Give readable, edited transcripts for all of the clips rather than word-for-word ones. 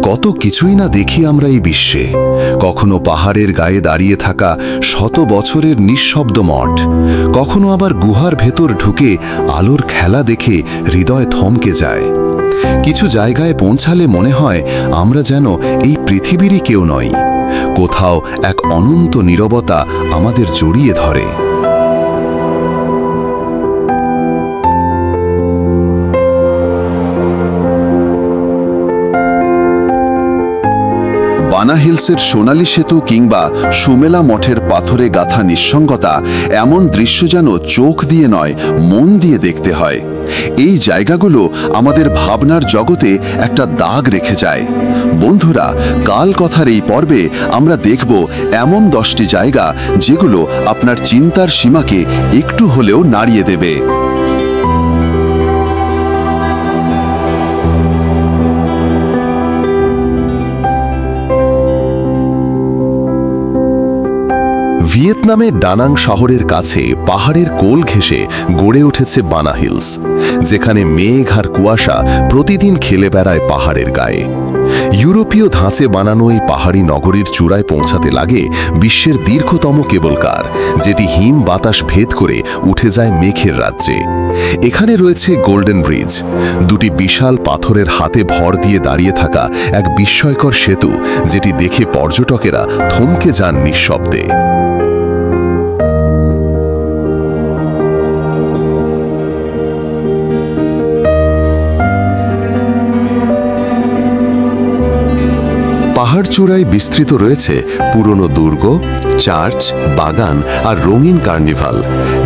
কত কিছুই না দেখি আমরা এই বিশ্বে। কখনো পাহাড়ের গায়ে দাঁড়িয়ে থাকা শত বছরের নিঃশব্দ মঠ, কখনো আবার গুহার ভেতর ঢুকে আলোর খেলা দেখে হৃদয় থমকে যায়। কিছু জায়গায় পৌঁছালে মনে হয় আমরা যেন এই পৃথিবীরই কেউ নই। কোথাও এক অনন্ত নীরবতা আমাদের জড়িয়ে ধরে। বানা হিলসের সোনালী সেতু কিংবা সুমেলা মঠের পাথরে গাঁথা নিঃসঙ্গতা এমন দৃশ্য যেন চোখ দিয়ে নয়, মন দিয়ে দেখতে হয়। এই জায়গাগুলো আমাদের ভাবনার জগতে একটা দাগ রেখে যায়। বন্ধুরা, কাল কথার এই পর্বে আমরা দেখব এমন 10টি জায়গা যেগুলো আপনার চিন্তার সীমাকে একটু হলেও নাড়িয়ে দেবে। ভিয়েতনামের ডানাং শহরের কাছে পাহাড়ের কোল ঘেঁষে গড়ে উঠেছে বানা হিলস, যেখানে মেঘ আর কুয়াশা প্রতিদিন খেলে বেড়ায় পাহাড়ের গায়ে। ইউরোপীয় ধাঁচে বানানো এই পাহাড়ি নগরীর চূড়ায় পৌঁছাতে লাগে বিশ্বের দীর্ঘতম কেবল কার, যেটি হিম বাতাস ভেদ করে উঠে যায় মেঘের রাজ্যে। এখানে রয়েছে গোল্ডেন ব্রিজ, দুটি বিশাল পাথরের হাতে ভর দিয়ে দাঁড়িয়ে থাকা এক বিস্ময়কর সেতু, যেটি দেখে পর্যটকেরা থমকে যান নিঃশব্দে। পাহাড় চূড়ায় বিস্তৃত রয়েছে পুরনো দুর্গ, চার্চ, বাগান আর রঙিন কার্নিভাল,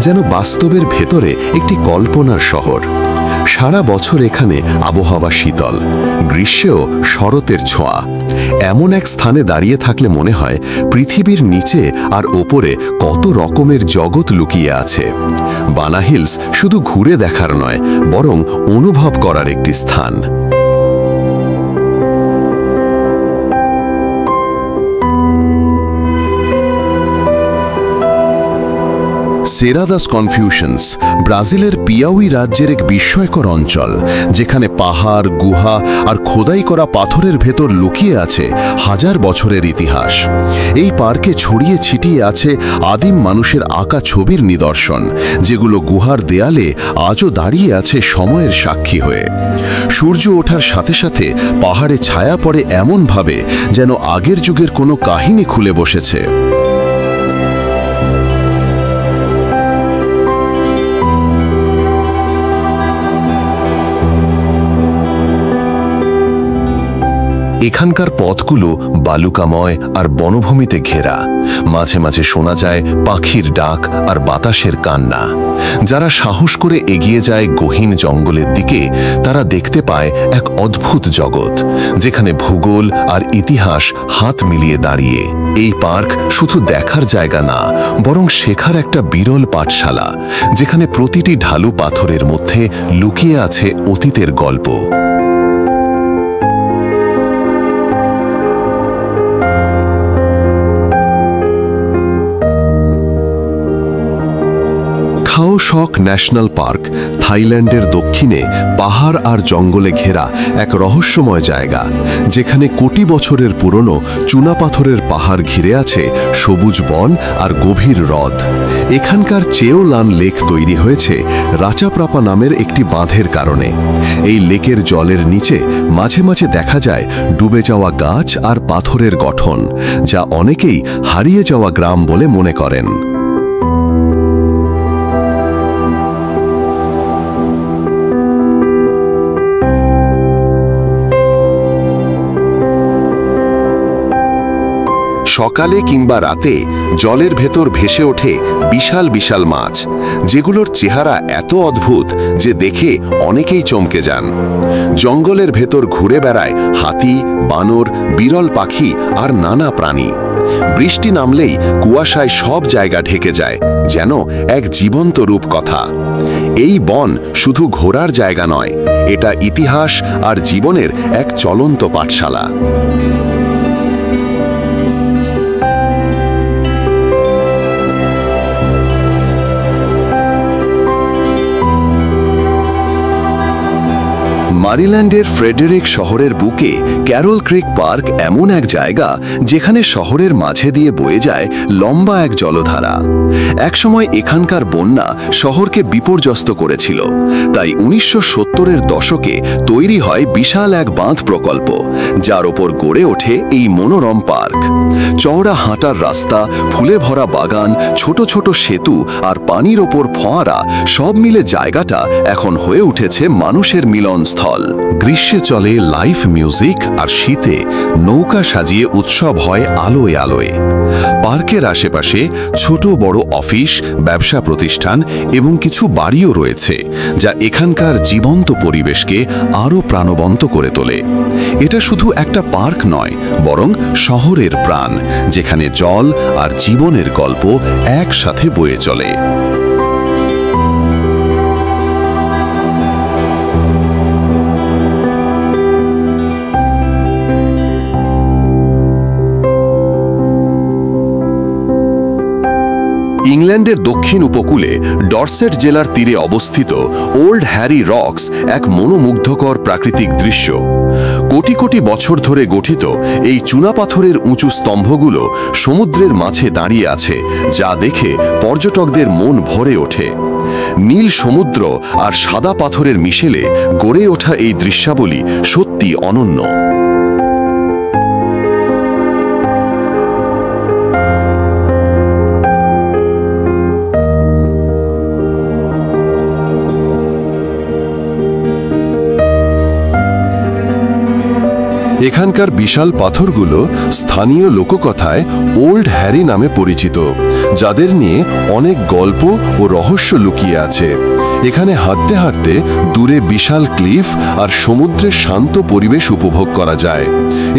যেন বাস্তবের ভেতরে একটি কল্পনার শহর। সারা বছর এখানে আবহাওয়া শীতল, গ্রীষ্মেও শরতের ছোঁয়া। এমন এক স্থানে দাঁড়িয়ে থাকলে মনে হয় পৃথিবীর নিচে আর ওপরে কত রকমের জগৎ লুকিয়ে আছে। বানা হিলস শুধু ঘুরে দেখার নয়, বরং অনুভব করার একটি স্থান। সেরা দাস কনফিউশনস ব্রাজিলের পিয়াউই রাজ্যের এক বিস্ময়কর অঞ্চল, যেখানে পাহাড়, গুহা আর খোদাই করা পাথরের ভেতর লুকিয়ে আছে হাজার বছরের ইতিহাস। এই পার্কে ছড়িয়ে ছিটিয়ে আছে আদিম মানুষের আঁকা ছবির নিদর্শন, যেগুলো গুহার দেয়ালে আজও দাঁড়িয়ে আছে সময়ের সাক্ষী হয়ে। সূর্য ওঠার সাথে সাথে পাহাড়ে ছায়া পড়ে এমনভাবে যেন আগের যুগের কোনো কাহিনী খুলে বসেছে। এখানকার পথগুলো বালুকাময় আর বনভূমিতে ঘেরা। মাঝে মাঝে শোনা যায় পাখির ডাক আর বাতাসের কান্না। যারা সাহস করে এগিয়ে যায় গহীন জঙ্গলের দিকে, তারা দেখতে পায় এক অদ্ভুত জগৎ, যেখানে ভূগোল আর ইতিহাস হাত মিলিয়ে দাঁড়িয়ে। এই পার্ক শুধু দেখার জায়গা না, বরং শেখার একটা বিরল পাঠশালা, যেখানে প্রতিটি ঢালু পাথরের মধ্যে লুকিয়ে আছে অতীতের গল্প। খাও শক ন্যাশনাল পার্ক থাইল্যান্ডের দক্ষিণে পাহাড় আর জঙ্গলে ঘেরা এক রহস্যময় জায়গা, যেখানে কোটি বছরের পুরনো চুনাপাথরের পাহাড় ঘিরে আছে সবুজ বন আর গভীর হ্রদ। এখানকার চেওলান লেক তৈরি হয়েছে রাচাপ্রাপা নামের একটি বাঁধের কারণে। এই লেকের জলের নিচে মাঝে মাঝে দেখা যায় ডুবে যাওয়া গাছ আর পাথরের গঠন, যা অনেকেই হারিয়ে যাওয়া গ্রাম বলে মনে করেন। সকালে কিংবা রাতে জলের ভেতর ভেসে ওঠে বিশাল বিশাল মাছ, যেগুলোর চেহারা এত অদ্ভুত যে দেখে অনেকেই চমকে যান। জঙ্গলের ভেতর ঘুরে বেড়ায় হাতি, বানর, বিরল পাখি আর নানা প্রাণী। বৃষ্টি নামলেই কুয়াশায় সব জায়গা ঢেকে যায়, যেন এক জীবন্ত রূপকথা। এই বন শুধু ঘোরার জায়গা নয়, এটা ইতিহাস আর জীবনের এক চলন্ত পাঠশালা। মারিল্যান্ডের ফ্রেডেরিক শহরের বুকে ক্যারল ক্রিক পার্ক এমন এক জায়গা যেখানে শহরের মাঝে দিয়ে বয়ে যায় লম্বা এক জলধারা। একসময় এখানকার বন্যা শহরকে বিপর্যস্ত করেছিল, তাই 1970-এর দশকে তৈরি হয় বিশাল এক বাঁধ প্রকল্প, যার ওপর গড়ে ওঠে এই মনোরম পার্ক। চওড়া হাঁটার রাস্তা, ফুলে ভরা বাগান, ছোট ছোট সেতু আর পানির ওপর ফোয়ারা, সব মিলে জায়গাটা এখন হয়ে উঠেছে মানুষের মিলনস্থল। গ্রীষ্মে চলে লাইভ মিউজিক আর শীতে নৌকা সাজিয়ে উৎসব হয় আলোয় আলোয়। পার্কের আশেপাশে ছোট বড় অফিস, ব্যবসা প্রতিষ্ঠান এবং কিছু বাড়িও রয়েছে, যা এখানকার জীবন্ত পরিবেশকে আরও প্রাণবন্ত করে তোলে। এটা শুধু একটা পার্ক নয়, বরং শহরের প্রাণ, যেখানে জল আর জীবনের গল্প একসাথে বয়ে চলে। ইংল্যান্ডের দক্ষিণ উপকূলে ডরসেট জেলার তীরে অবস্থিত ওল্ড হ্যারি রকস এক মনোমুগ্ধকর প্রাকৃতিক দৃশ্য। কোটি কোটি বছর ধরে গঠিত এই চুনাপাথরের উঁচু স্তম্ভগুলো সমুদ্রের মাঝে দাঁড়িয়ে আছে, যা দেখে পর্যটকদের মন ভরে ওঠে। নীল সমুদ্র আর সাদা পাথরের মিশেলে গড়ে ওঠা এই দৃশ্যাবলী সত্যি অনন্য। এখানকার বিশাল পাথরগুলো স্থানীয় লোককথায় ওল্ড হ্যারি নামে পরিচিত, যাদের নিয়ে অনেক গল্প ও রহস্য লুকিয়ে আছে। এখানে হাঁটতে হাঁটতে দূরে বিশাল ক্লিফ আর সমুদ্রের শান্ত পরিবেশ উপভোগ করা যায়।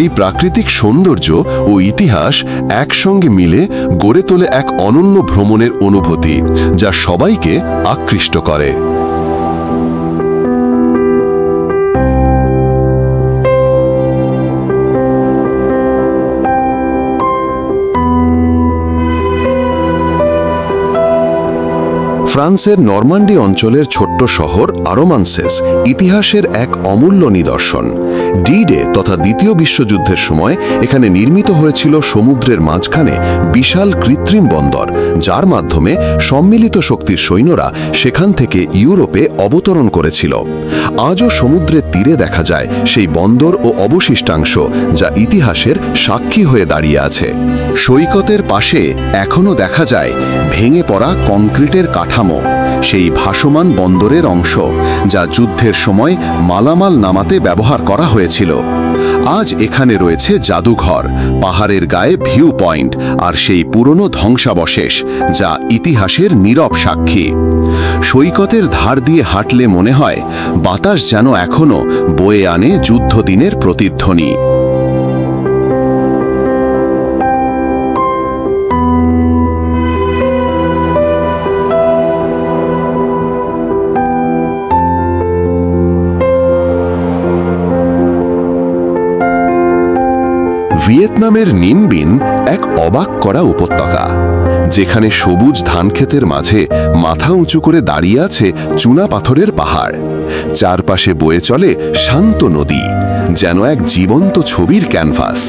এই প্রাকৃতিক সৌন্দর্য ও ইতিহাস একসঙ্গে মিলে গড়ে তোলে এক অনন্য ভ্রমণের অনুভূতি, যা সবাইকে আকৃষ্ট করে। ফ্রান্সের নরমান্ডি অঞ্চলের ছোট্ট শহর আরোমানসেস ইতিহাসের এক অমূল্য নিদর্শন। ডি-ডে তথা দ্বিতীয় বিশ্বযুদ্ধের সময় এখানে নির্মিত হয়েছিল সমুদ্রের মাঝখানে বিশাল কৃত্রিম বন্দর, যার মাধ্যমে সম্মিলিত শক্তির সৈন্যরা সেখান থেকে ইউরোপে অবতরণ করেছিল। আজও সমুদ্রের তীরে দেখা যায় সেই বন্দর ও অবশিষ্টাংশ, যা ইতিহাসের সাক্ষী হয়ে দাঁড়িয়ে আছে। সৈকতের পাশে এখনও দেখা যায় ভেঙে পড়া কংক্রিটের কাঠামো, সেই ভাসমান বন্দরের অংশ, যা যুদ্ধের সময় মালামাল নামাতে ব্যবহার করা হয়েছিল। আজ এখানে রয়েছে জাদুঘর, পাহাড়ের গায়ে ভিউ পয়েন্ট আর সেই পুরনো ধ্বংসাবশেষ, যা ইতিহাসের নীরব সাক্ষী। সৈকতের ধার দিয়ে হাঁটলে মনে হয় বাতাস যেন এখনো বয়ে আনে যুদ্ধদিনের প্রতিধ্বনি। ভিয়েতনামের নিনবিন এক অবাক করা উপত্যকা, যেখানে সবুজ ধানক্ষেতের মাঝে মাথা উঁচু করে দাঁড়িয়ে আছে চুনা পাথরের পাহাড়। চারপাশে বয়ে চলে শান্ত নদী, যেন এক জীবন্ত ছবির ক্যানভাস।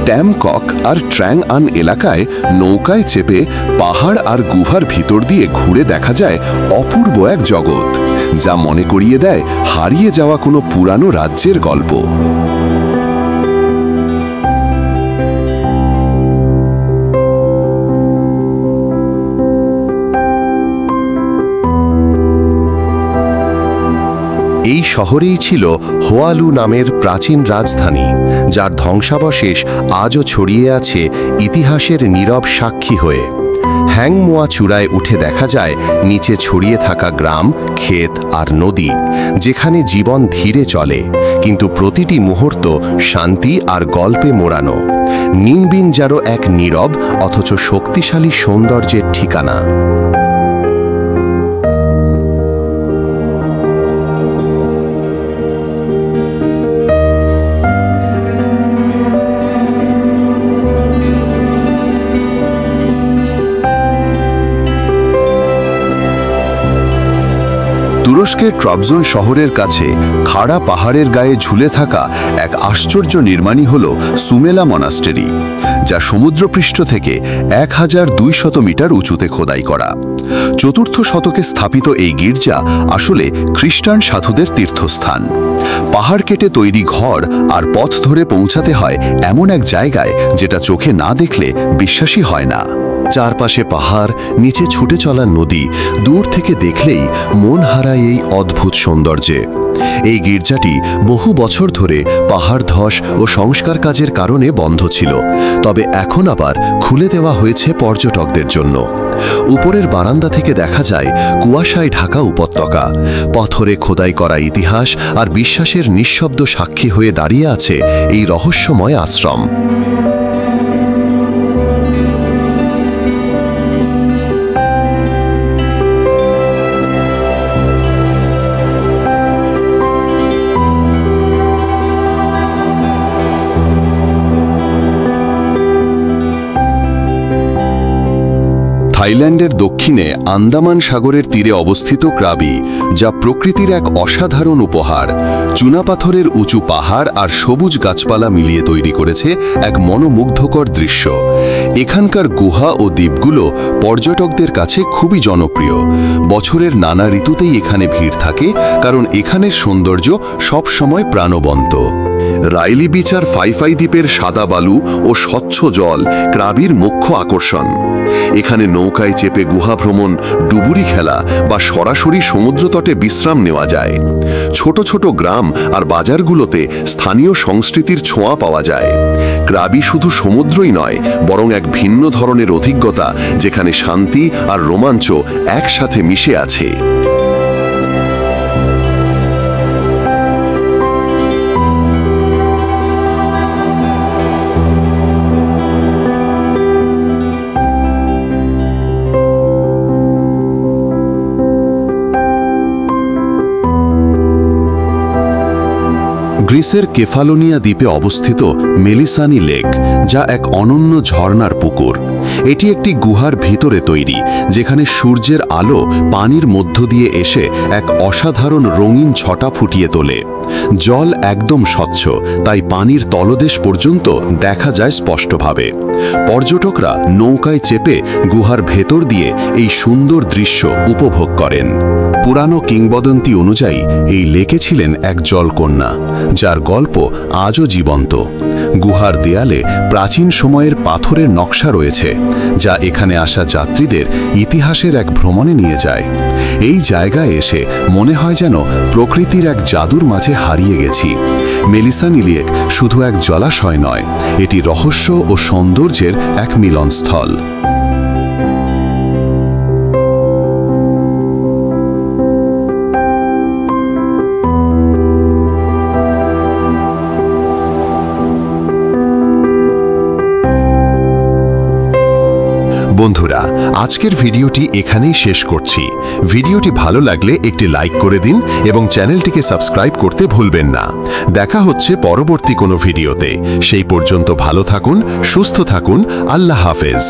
ট্যামকক আর ট্র্যাং আন এলাকায় নৌকায় চেপে পাহাড় আর গুহার ভিতর দিয়ে ঘুরে দেখা যায় অপূর্ব এক জগৎ, যা মনে করিয়ে দেয় হারিয়ে যাওয়া কোনো পুরানো রাজ্যের গল্প। এই শহরেই ছিল হোয়ালু নামের প্রাচীন রাজধানী, যার ধ্বংসাবশেষ আজও ছড়িয়ে আছে ইতিহাসের নীরব সাক্ষী হয়ে। হ্যাংমোয়া চূড়ায় উঠে দেখা যায় নিচে ছড়িয়ে থাকা গ্রাম, ক্ষেত আর নদী, যেখানে জীবন ধীরে চলে, কিন্তু প্রতিটি মুহূর্ত শান্তি আর গল্পে মোড়ানো। নিনবিন যেন এক নীরব অথচ শক্তিশালী সৌন্দর্যের ঠিকানা। তুরস্কের ট্রাবজন শহরের কাছে খাড়া পাহাড়ের গায়ে ঝুলে থাকা এক আশ্চর্য নির্মাণই হল সুমেলা মনাস্টেরি, যা সমুদ্রপৃষ্ঠ থেকে 1200 মিটার উঁচুতে খোদাই করা। চতুর্থ শতকে স্থাপিত এই গির্জা আসলে খ্রিস্টান সাধুদের তীর্থস্থান। পাহাড় কেটে তৈরি ঘর আর পথ ধরে পৌঁছাতে হয় এমন এক জায়গায় যেটা চোখে না দেখলে বিশ্বাসই হয় না। চারপাশে পাহাড়, নিচে ছুটে চলা নদী, দূর থেকে দেখলেই মন হারায় এই অদ্ভুত সৌন্দর্যে। এই গির্জাটি বহু বছর ধরে পাহাড় ধস ও সংস্কার কাজের কারণে বন্ধ ছিল, তবে এখন আবার খুলে দেওয়া হয়েছে পর্যটকদের জন্য। উপরের বারান্দা থেকে দেখা যায় কুয়াশায় ঢাকা উপত্যকা, পাথরে খোদাই করা ইতিহাস আর বিশ্বাসের নিঃশব্দ সাক্ষী হয়ে দাঁড়িয়ে আছে এই রহস্যময় আশ্রম। থাইল্যান্ডের দক্ষিণে আন্দামান সাগরের তীরে অবস্থিত ক্রাবি, যা প্রকৃতির এক অসাধারণ উপহার। চুনাপাথরের উঁচু পাহাড় আর সবুজ গাছপালা মিলিয়ে তৈরি করেছে এক মনোমুগ্ধকর দৃশ্য। এখানকার গুহা ও দ্বীপগুলো পর্যটকদের কাছে খুবই জনপ্রিয়। বছরের নানা ঋতুতেই এখানে ভিড় থাকে, কারণ এখানের সৌন্দর্য সবসময় প্রাণবন্ত। রাইলি বিচ আর ফাইফাই দ্বীপের সাদা বালু ও স্বচ্ছ জল ক্রাবির মুখ্য আকর্ষণ। এখানে নৌকায় চেপে গুহা ভ্রমণ, ডুবুরি খেলা বা সরাসরি সমুদ্রতটে বিশ্রাম নেওয়া যায়। ছোট ছোট গ্রাম আর বাজারগুলোতে স্থানীয় সংস্কৃতির ছোঁয়া পাওয়া যায়। ক্রাবি শুধু সমুদ্রই নয়, বরং এক ভিন্ন ধরনের অভিজ্ঞতা, যেখানে শান্তি আর রোমাঞ্চ একসাথে মিশে আছে। গ্রিসের কেফালোনিয়া দ্বীপে অবস্থিত মেলিসানি লেক, যা এক অনন্য ঝর্ণার পুকুর। এটি একটি গুহার ভিতরে তৈরি, যেখানে সূর্যের আলো পানির মধ্য দিয়ে এসে এক অসাধারণ রঙিন ছটা ফুটিয়ে তোলে। জল একদম স্বচ্ছ, তাই পানির তলদেশ পর্যন্ত দেখা যায় স্পষ্টভাবে। পর্যটকরা নৌকায় চেপে গুহার ভেতর দিয়ে এই সুন্দর দৃশ্য উপভোগ করেন। পুরানো কিংবদন্তি অনুযায়ী এই লেকে ছিলেন এক জলকন্যা, যার গল্প আজও জীবন্ত। গুহার দেয়ালে প্রাচীন সময়ের পাথরের নকশা রয়েছে, যা এখানে আসা যাত্রীদের ইতিহাসের এক ভ্রমণে নিয়ে যায়। এই জায়গায় এসে মনে হয় যেন প্রকৃতির এক জাদুর মাঝে হারিয়ে গেছি। মেলিসানি লেক শুধু এক জলাশয় নয়, এটি রহস্য ও সৌন্দর্যের এক মিলনস্থল। বন্ধুরা, আজকের ভিডিওটি এখানেই শেষ করছি। ভিডিওটি ভালো লাগলে একটি লাইক করে দিন এবং চ্যানেলটিকে সাবস্ক্রাইব করতে ভুলবেন না। দেখা হচ্ছে পরবর্তী কোনো ভিডিওতে। সেই পর্যন্ত ভালো থাকুন, সুস্থ থাকুন। আল্লাহ হাফেজ।